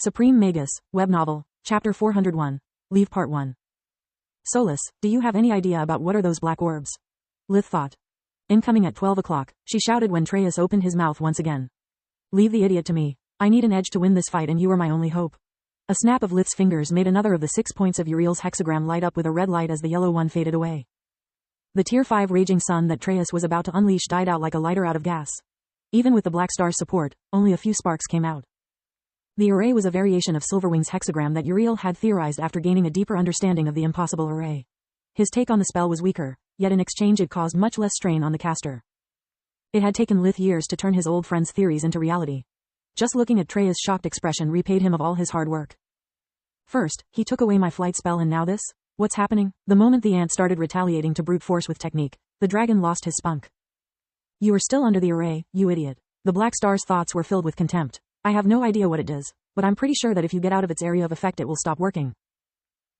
Supreme Magus, Web Novel, Chapter 401. Leave Part 1. Solus, do you have any idea about what are those black orbs? Lith thought. Incoming at 12 o'clock, she shouted when Traius opened his mouth once again. Leave the idiot to me. I need an edge to win this fight and you are my only hope. A snap of Lith's fingers made another of the 6 points of Uriel's hexagram light up with a red light as the yellow one faded away. The Tier 5 raging sun that Traius was about to unleash died out like a lighter out of gas. Even with the Black Star's support, only a few sparks came out. The array was a variation of Silverwing's hexagram that Uriel had theorized after gaining a deeper understanding of the impossible array. His take on the spell was weaker, yet in exchange it caused much less strain on the caster. It had taken Lith years to turn his old friend's theories into reality. Just looking at Traius' shocked expression repaid him of all his hard work. First, he took away my flight spell and now this? What's happening? The moment the ant started retaliating to brute force with technique, the dragon lost his spunk. You are still under the array, you idiot. The Black Star's thoughts were filled with contempt. I have no idea what it does, but I'm pretty sure that if you get out of its area of effect it will stop working.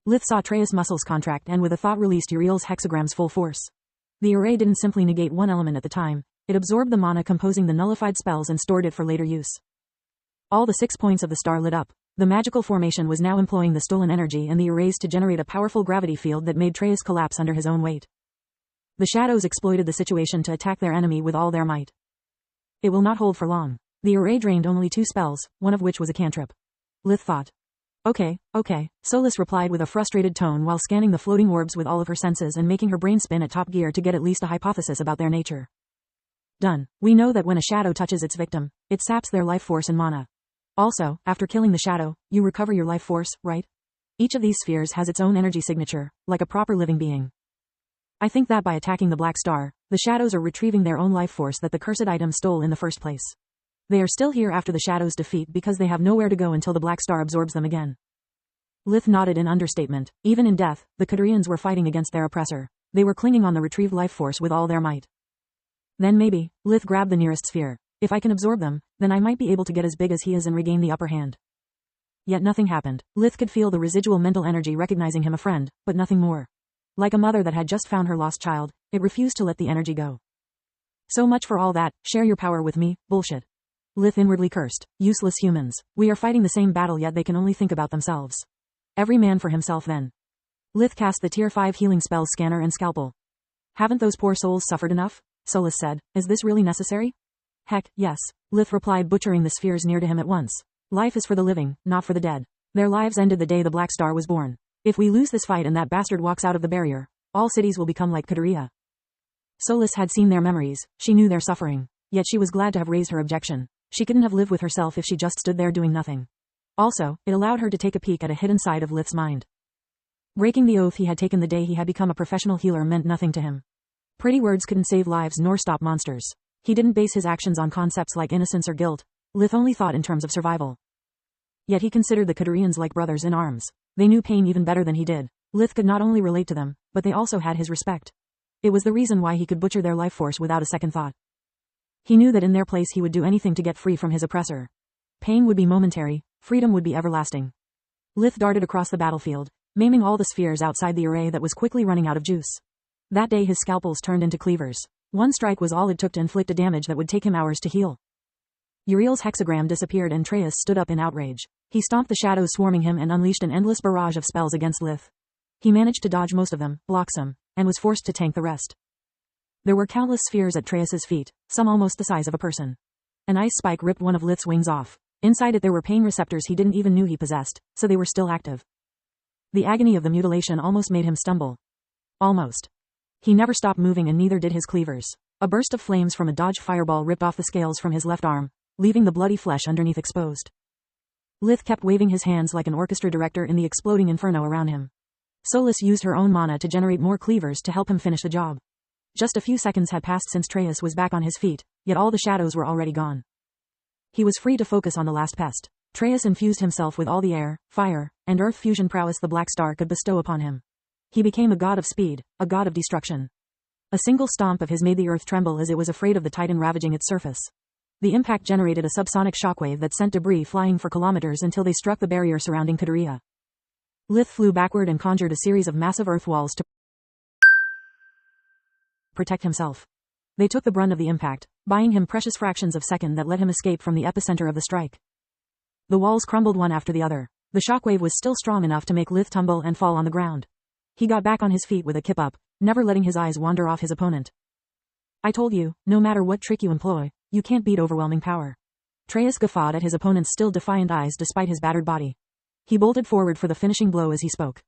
Lith saw Traius' muscles contract and with a thought released Uriel's hexagram's full force. The array didn't simply negate one element at the time, it absorbed the mana composing the nullified spells and stored it for later use. All the 6 points of the star lit up. The magical formation was now employing the stolen energy and the erase to generate a powerful gravity field that made Traius collapse under his own weight. The shadows exploited the situation to attack their enemy with all their might. It will not hold for long. The array drained only 2 spells, one of which was a cantrip. Lith thought. Okay. Solus replied with a frustrated tone while scanning the floating orbs with all of her senses and making her brain spin at top gear to get at least a hypothesis about their nature. Done. We know that when a shadow touches its victim, it saps their life force and mana. Also, after killing the shadow, you recover your life force, right? Each of these spheres has its own energy signature, like a proper living being. I think that by attacking the Black Star, the shadows are retrieving their own life force that the cursed item stole in the first place. They are still here after the shadow's defeat because they have nowhere to go until the Black Star absorbs them again. Lith nodded in understatement. Even in death, the Qadarians were fighting against their oppressor. They were clinging on the retrieved life force with all their might. Then maybe, Lith grabbed the nearest sphere. If I can absorb them, then I might be able to get as big as he is and regain the upper hand. Yet nothing happened. Lith could feel the residual mental energy recognizing him a friend, but nothing more. Like a mother that had just found her lost child, it refused to let the energy go. So much for all that, share your power with me, bullshit. Lith inwardly cursed. Useless humans. We are fighting the same battle yet they can only think about themselves. Every man for himself then. Lith cast the Tier 5 healing spells Scanner and Scalpel. Haven't those poor souls suffered enough? Solus said. Is this really necessary? Heck, yes. Lith replied, butchering the spheres near to him at once. Life is for the living, not for the dead. Their lives ended the day the Black Star was born. If we lose this fight and that bastard walks out of the barrier, all cities will become like Qadaria. Solus had seen their memories, she knew their suffering. Yet she was glad to have raised her objection. She couldn't have lived with herself if she just stood there doing nothing. Also, it allowed her to take a peek at a hidden side of Lith's mind. Breaking the oath he had taken the day he had become a professional healer meant nothing to him. Pretty words couldn't save lives nor stop monsters. He didn't base his actions on concepts like innocence or guilt. Lith only thought in terms of survival. Yet he considered the Qadarians like brothers in arms. They knew pain even better than he did. Lith could not only relate to them, but they also had his respect. It was the reason why he could butcher their life force without a second thought. He knew that in their place he would do anything to get free from his oppressor. Pain would be momentary, freedom would be everlasting. Lith darted across the battlefield, maiming all the spheres outside the array that was quickly running out of juice. That day his scalpels turned into cleavers. One strike was all it took to inflict a damage that would take him hours to heal. Uriel's hexagram disappeared and Traius stood up in outrage. He stomped the shadows swarming him and unleashed an endless barrage of spells against Lith. He managed to dodge most of them, block some, and was forced to tank the rest. There were countless spheres at Traius's feet, some almost the size of a person. An ice spike ripped one of Lith's wings off. Inside it there were pain receptors he didn't even know he possessed, so they were still active. The agony of the mutilation almost made him stumble. Almost. He never stopped moving and neither did his cleavers. A burst of flames from a dodged fireball ripped off the scales from his left arm, leaving the bloody flesh underneath exposed. Lith kept waving his hands like an orchestra director in the exploding inferno around him. Solus used her own mana to generate more cleavers to help him finish the job. Just a few seconds had passed since Traius was back on his feet, yet all the shadows were already gone. He was free to focus on the last pest. Traius infused himself with all the air, fire, and earth fusion prowess the Black Star could bestow upon him. He became a god of speed, a god of destruction. A single stomp of his made the earth tremble as it was afraid of the titan ravaging its surface. The impact generated a subsonic shockwave that sent debris flying for kilometers until they struck the barrier surrounding Qadaria. Lith flew backward and conjured a series of massive earth walls to protect himself. They took the brunt of the impact, buying him precious fractions of second that let him escape from the epicenter of the strike. The walls crumbled one after the other. The shockwave was still strong enough to make Lith tumble and fall on the ground. He got back on his feet with a kip up, never letting his eyes wander off his opponent. I told you, no matter what trick you employ, you can't beat overwhelming power. Treyas guffawed at his opponent's still defiant eyes despite his battered body. He bolted forward for the finishing blow as he spoke.